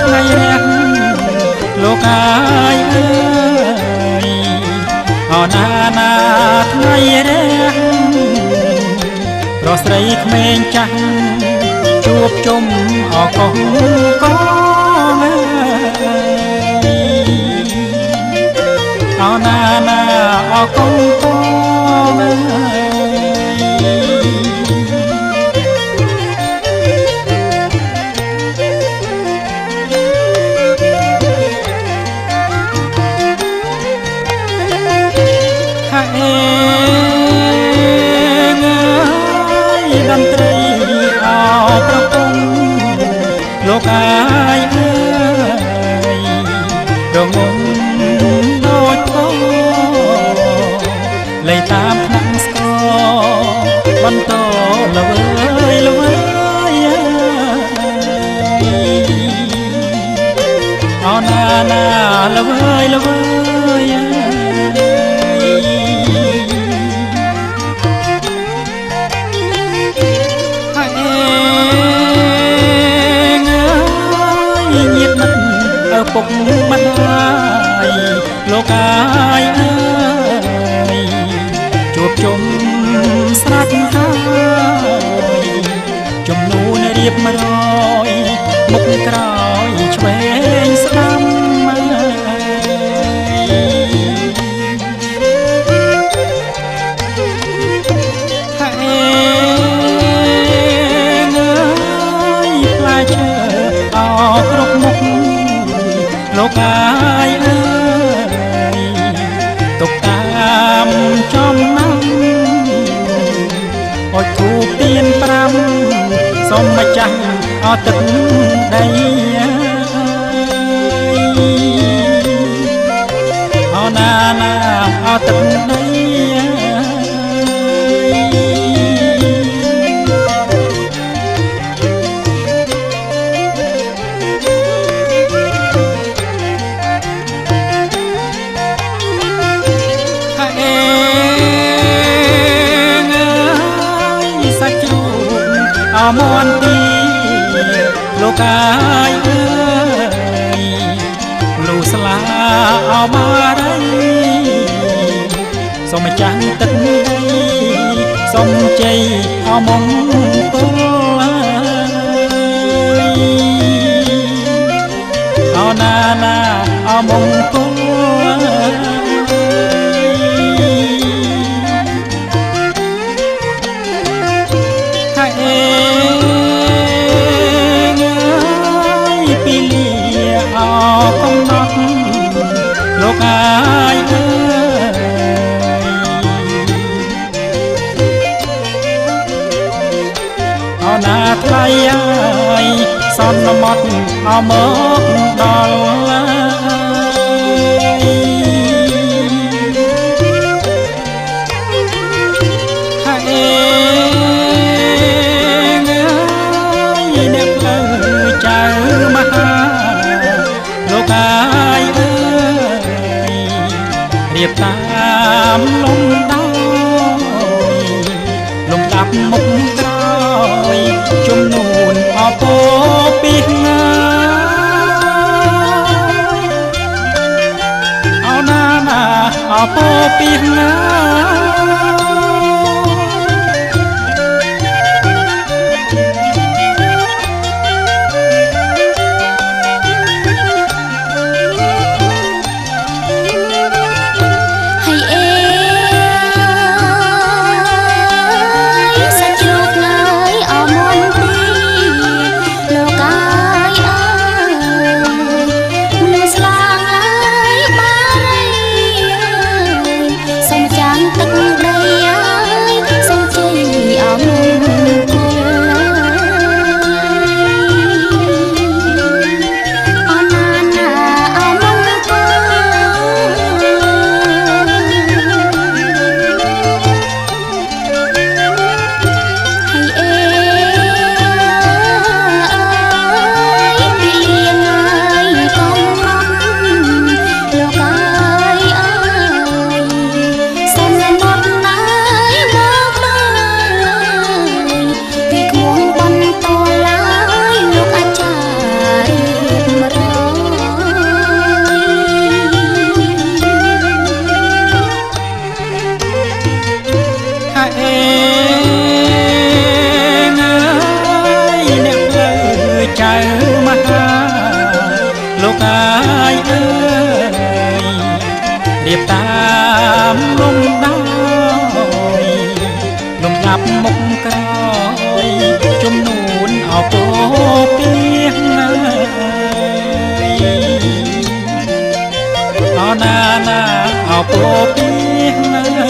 ថ្ងៃរះលោកកាយអើយអណាណាថ្ងៃរះរស្រីក្មេងចាស់ជួបជុំអកងកងអណាណាអកងកងតន្ត្រីអោប្រពងលោកកាយអើយរងំដូចផងលេតាមថ្នាក់ស្គរបន្តល្វើយល្វើយអោណាណាល្វើយល្វើយពុកម្ដាយលោកកាយអើយជួបជុំស្រាច់ហើយជំនូនរៀប100មុខក្រោយឆ្វេងស្ដាំផ្លែឈើអោគ្រប់មុខលោកកាយអើយទុកតាមចំណាំអុជធូបទៀន5សូមម្ចាស់អត់ទឹកដីអណាណាអត់ទឹកដីអមន់ទីលោកកាយអើយលូស្លាអមារីសូមចាំទឹកដីសូមជ័យអមង្គលអណាណាអមង្គលកំណត់លោកកាយអើយអណាថ្លៃអើយសន្មត់អមកដល់អ្នកផ្លូវចៅមហាលោកកាយអើយរៀបតាមលំដាប់មុខក្រោយជំនូនអពោពីងាអោណាណាអពោពីងាសូមចា រៀបតាមលំដោយលំដាប់មុខក្រោយជំនួនអោពោពីងអោណាណាអោពោពីង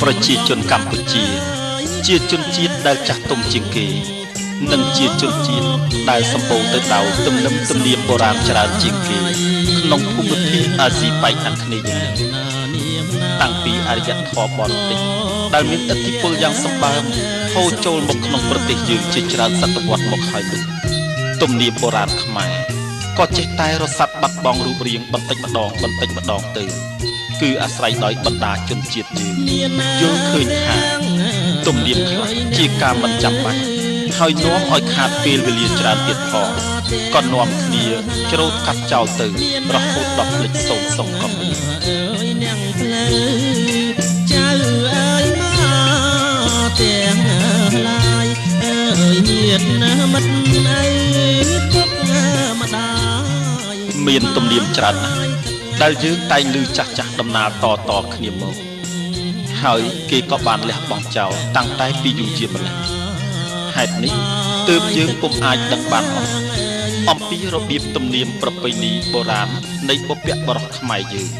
ប្រជាជនកម្ពុជាជាជនជាតិដែលចាស់ទុំជាងគេនិងជាជនជាតិដែលសម្បូរទៅដោយទំនើមទំនៀមបុរាណច្រើនជាងគេក្នុងភូមិភាគអាស៊ីប៉ែកខាងគ្នាតាំងពីអរិយធម៌បរទេសដែលមានឥទ្ធិពលយ៉ាងសម្បើមហូរចូលមកក្នុងប្រទេសយើងជាច្រើនសតវត្សមកហើយនោះទំនៀមបុរាណខ្មែរក៏ចេះតែរសាត់បាត់បង់រូបរាងបន្តិចម្ដងទៅគឺអាស្រ័យដោយបណ្ដាជនជាតិយើងយល់ឃើញថាទំនៀមខ្លះជាការមិនចាំបាច់ហើយនាំឲ្យខាតពេលវេលាច្រើនទៀតផងក៏នាំគ្នាច្រូតកាត់ចោលទៅរហូតដល់ភ្លេចសូន្យសងក៏មាននាងផ្លូវចៅអើយមកទាំងឡាយអើយញាតមិត្តអើយពុកម្ដាយមានទំនៀមច្រើនណាស់ដែលយើងតែងឮចាស់ដំណាលតគ្នាមកហើយគេក៏បានលះបង់ចោលតាំងតែពីយូរជាម្ល៉េះហេតុនេះទើបយើងពុំអាចដឹងបានអំពីរបៀបទំនៀមប្រពៃណីបុរាណនៃបុព្វបុរសខ្មែរយើង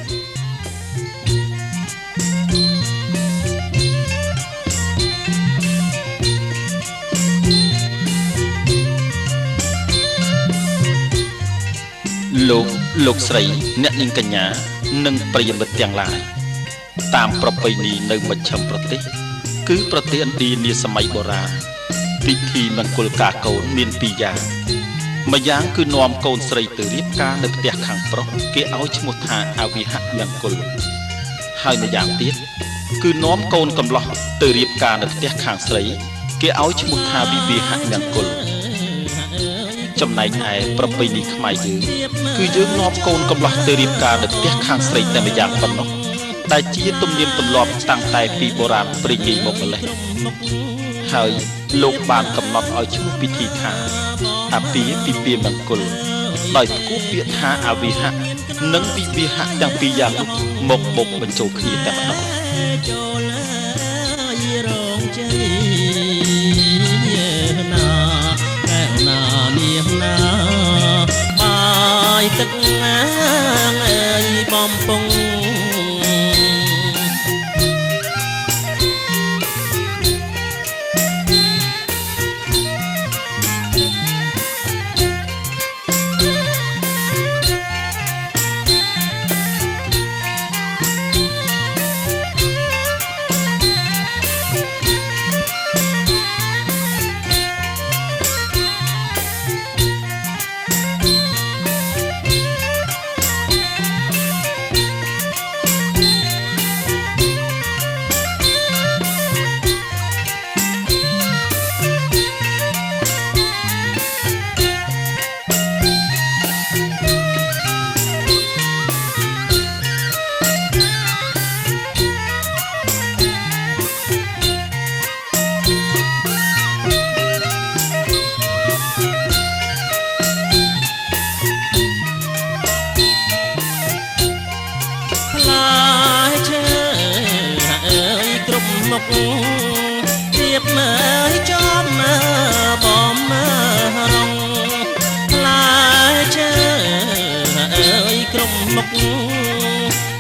លោកស្រីអ្នកនាងកញ្ញានិងប្រិយមិត្តទាំងឡាយតាមប្រពៃណីនៅមជ្ឈិមប្រទេសគឺប្រទេសឥណ្ឌានាសម័យបុរាណពិធីមង្គលការកូនមានពីរយ៉ាងម្យ៉ាងគឺនាំកូនស្រីទៅរៀបការនៅផ្ទះខាងប្រុសគេឲ្យឈ្មោះថាអវិហមង្គលហើយម្យ៉ាងទៀតគឺនាំកូនកំឡោះទៅរៀបការនៅផ្ទះខាងស្រីគេឲ្យឈ្មោះថាវិវាហមង្គលចំណែកឯប្រពៃណីខ្មែរយើងគឺយើងនាំកូនកំឡោះទៅរៀបការនៅផ្ទះខាងស្រីតែម្យ៉ាងប៉ុណ្ណោះដែលជាទំនៀមទម្លាប់តាំងតែពីបុរាណព្រេងនាយមកម្ល៉េះហើយលោកបានកំណត់ឲ្យឈ្មោះពិធីថាអាពាហ៍ពិពាហ៍មង្គលដោយផ្គុះពាក្យថាអវិហៈនិងវិវាហៈទាំងពីរយ៉ាងនោះមកបុកបញ្ចូលគ្នាតែម្ដងបាយទឹកងាងអើយបំពង់ទៀបមើលចំមើលបំមើលរងផ្លែឈើអើយក្រុមមុខ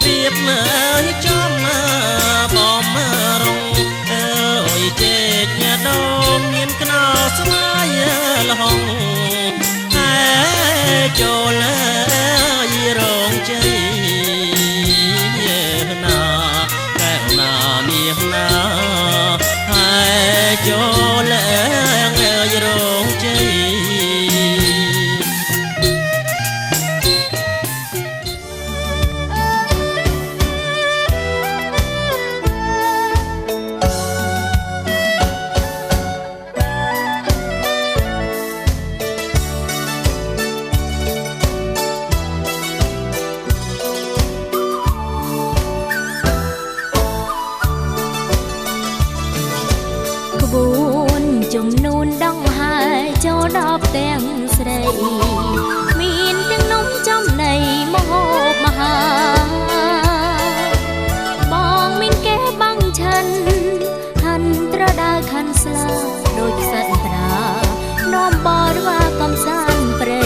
ទៀបមើលចំមើលបំមើលរងអើយចេកញ៉ាដូមមានខ្នោស្វាយលហងហើយចូលយរងជ័យណាកែវណានាងណាចូលយរងជ័យ មានទាំងនំចំណីមហូបមហាបងមានគេបាំងឆិនហាន់ត្រដៅខាន់ស្លាដូចខ្សិតត្រានាំបរវាកំសាន្តព្រៃ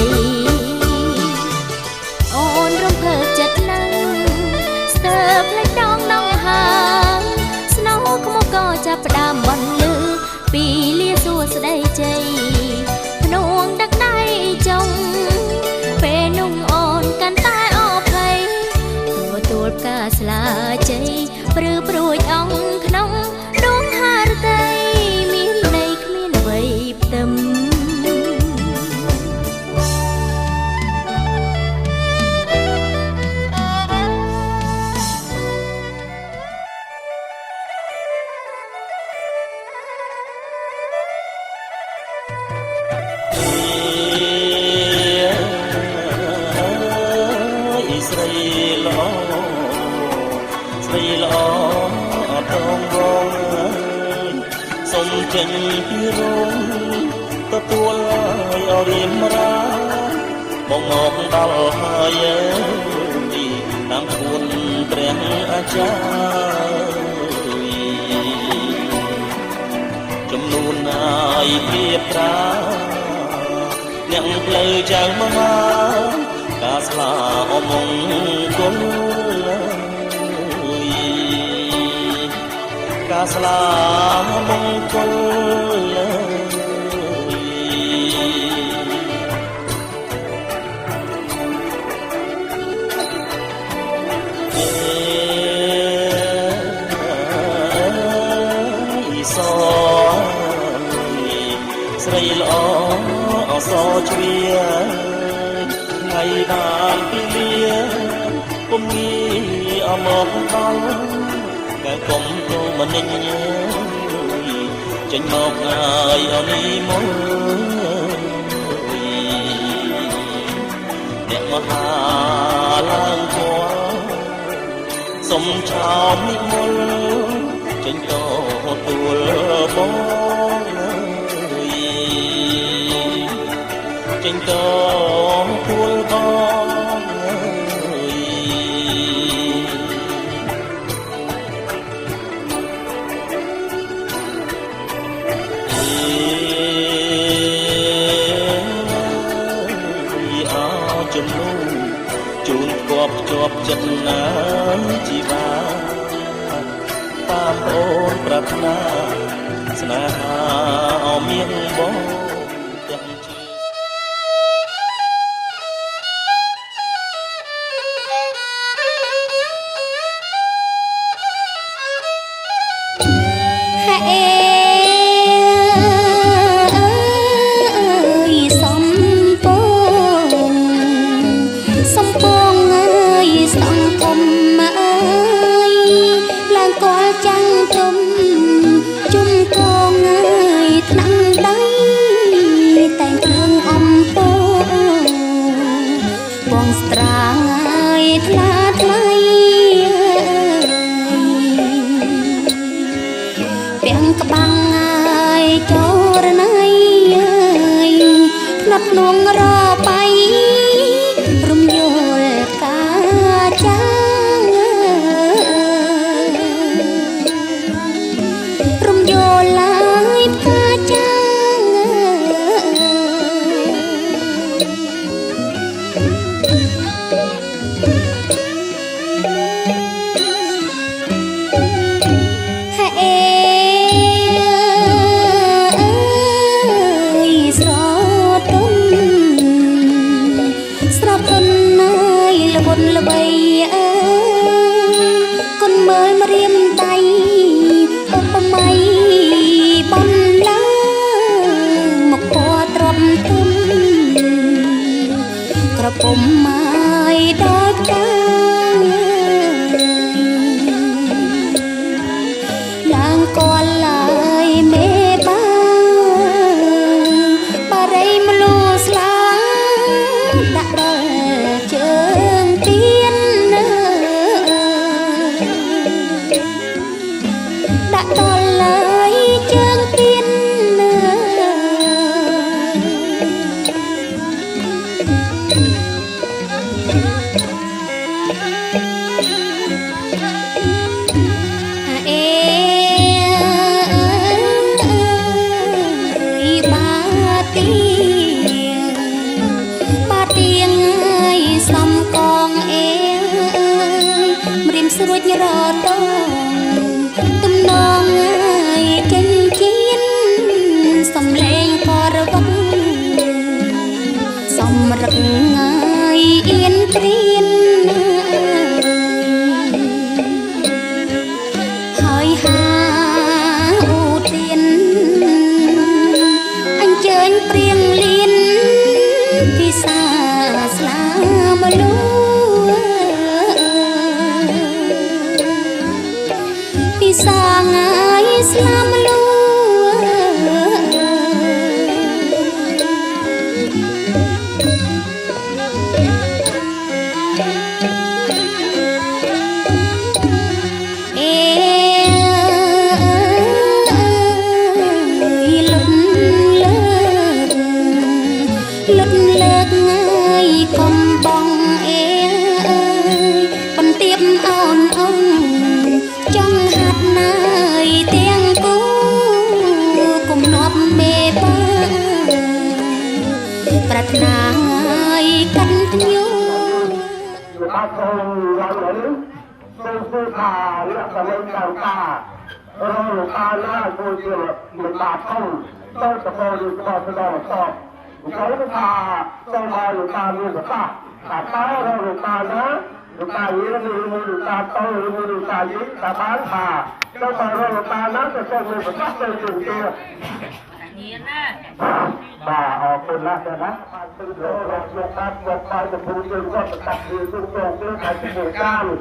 អូនរំភើបចិត្តណាស់ស្ទើរផ្លេចដងដងហាស្នោខ្មុកក៏ចាប់ផ្ដើមបន្លឺពីលាសួស្ដីជ័យភ្នួងដឹកដៃចុងពេលនោះអូនកាន់តែអភ័យទួលផ្កាស្លាជ័យព្រឺព្រួយអង្គក្នុងដួងហារតីមានន័យគ្មានអ្វីផ្ទឹមសូមចេញពីរោងទទួលឲ្យរៀមរាបងមកដល់ហើយតាមគួនព្រះអាចារ្យចំនួនហើយពីប្រាអ្នកផ្លូវចៅមហាការស្លាអមង្គលការស្លាមង្គលស្រីល្អអសជ្រាថ្ងៃបានពីលាពុំងាយអមមកដល់តែកុំទៅមិនញញចេញមកហើយអនីមកអ្នកមហាឡើងគួរសុំឆោមនិមលចេញទៅទួលបងចេញទៅទួលបងជូនគប់ជាប់ចិត្តណាជីវាតាមអូនប្រាថ្នាស្នេហាអមានបងទាំងជាលួងរបៃរំយល់កាចាងរំយល់ឡាយកាចាងហេស្រ សំរឹកងាយអៀនព្រៀនហើយហាអូទៀនអញ្ជើញព្រៀងលៀនពិសាស្លាមលូពិសាងាយស្លាមលូលុតលើកងាយកុំបងអេបន្ទាបអូនអូនចង់ហាត់ណាយទាំងគូគុំនប់មេបាប្រាថ្នាងាយកន្ធញូបាត់ចូលឡើងនេះគឺថាលក្ខណៈតាមតាតាណាគឺជាមិនបាត់ផងទៅទៅទៅស្ដាប់ស្ដាប់เขาថាต้องมาอยู่ตามนี้ก็แต่ตาเราอยู่ตามนะอยู่ตามนี้แล้วมีอยู่ตามโตมีอยู่ตามนี้แต่บ้านผ่าต้องมาเราอยู่ตามนะจะต้องมีประทับใจจริงจริงบ่าออกคนละนะเป็นโลกโลกาโลกาจะพูดเรื่องก็ตัดคือซึ่งตรงเรื่องการที่เหตุการณ์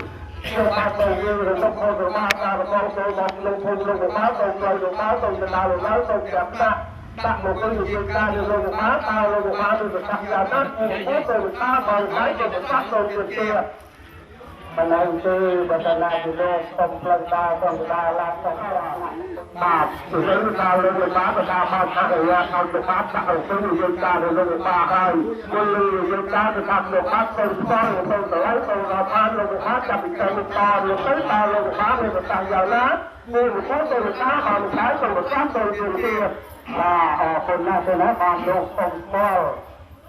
โลกาตรงนี้เราต้องคอยดูมาตาเราต้องคอยบอกลงทุนลงมาตรงใจลงมาตรงจะดาวลงมาตรงจับนะตักลงไปอยู่ในการลงมาตาลงมาดูจะตักจากนั้นโอ้โหตัวตาบางสายจะตักลงเตี้ยมันนั่งซื้อบัตรนาอยู่โลกต้องพลังตาต้องตาลาต้องตาสุดท้ายตาลงมาตาบ้านตาเรียเขาจะตักตักลงไปอยู่ในการลงมาให้คนเลยอยู่ในการจะตักลงมาต้องฟ้องต้องสไลด์ต้องราพานลงมาจับอีกการตาลงไปตาลงมาเลยจะตักอย่างนั้นนี่มันต้องตัวตาบางสายต้องตักต้องเตี้ยคนน่าจะนะความโลกตรงก็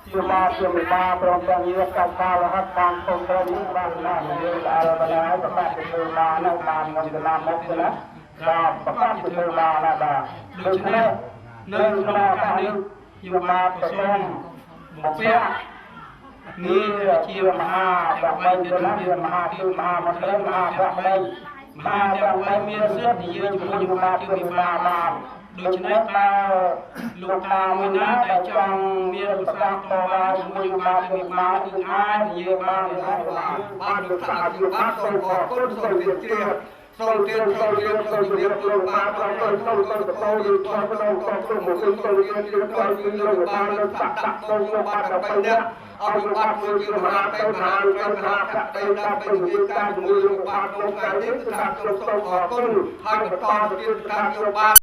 ชื่อมาพร้อมกันยืดการพาและการตรงกันนี้บ้างนะยืดอะไรมาแล้วประกาศเป็นตัวมาในการนำจะนำมกนะประกาศเป็นตัวมานะบ้างหนึ่งคณะการยืดมาประสงมกเสียนี่เชี่ยวมหาแบบไม่จะนับเรียนมหาคือมหามันเริ่มมหาแบบไม่มหาแบบไม่มีเสื้อที่ยืดอยู่มาคือมีมาដូច្នេះតើលោកតាមួយណាដែលចង់មានប្រសាទតវ៉ាជាមួយនឹងបាទវិមាគឺអាចនិយាយបានបានលោកតាលោកបាទសូមខកគុណសូមជម្រាបសូមជម្រាបលោកបាទសូមទៅលោកក្នុងក្នុងមកសូមជម្រាបលោកបាទលោកតាសូមលោកបាទដើម្បីនេះឲ្យលោកបាទជួយជាមហាទៅឋានទៅថាប្រតិដល់ទៅវិការជាមួយលោកបាទក្នុងថ្ងៃនេះគឺថាសូមខកគុណហើយបន្តទៅទៀតការលោកបាទ